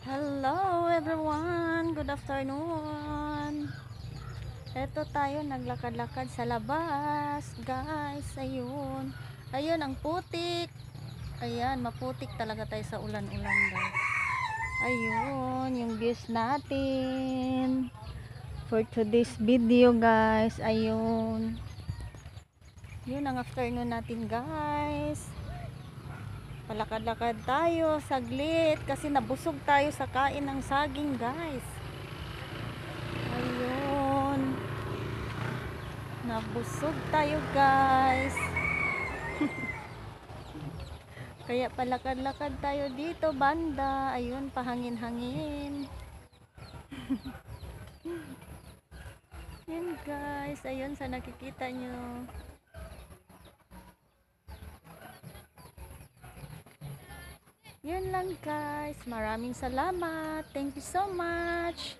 Hello everyone, good afternoon. Eto tayo naglakad-lakad sa labas, guys. Ayun. Ayun ang putik. Ayan, maputik talaga tayo sa ulan-ulan, guys. Ayun, yung views natin for today's video, guys. Ayun. Yun ang afternoon natin, guys. Palakad-lakad tayo saglit kasi nabusog tayo sa kain ng saging, guys. Ayun, nabusog tayo, guys. Kaya palakad-lakad tayo dito banda. Ayun, pahangin-hangin. Yun, guys. Ayun, sa nakikita nyo. Yun lang, guys. Maraming salamat. Thank you so much.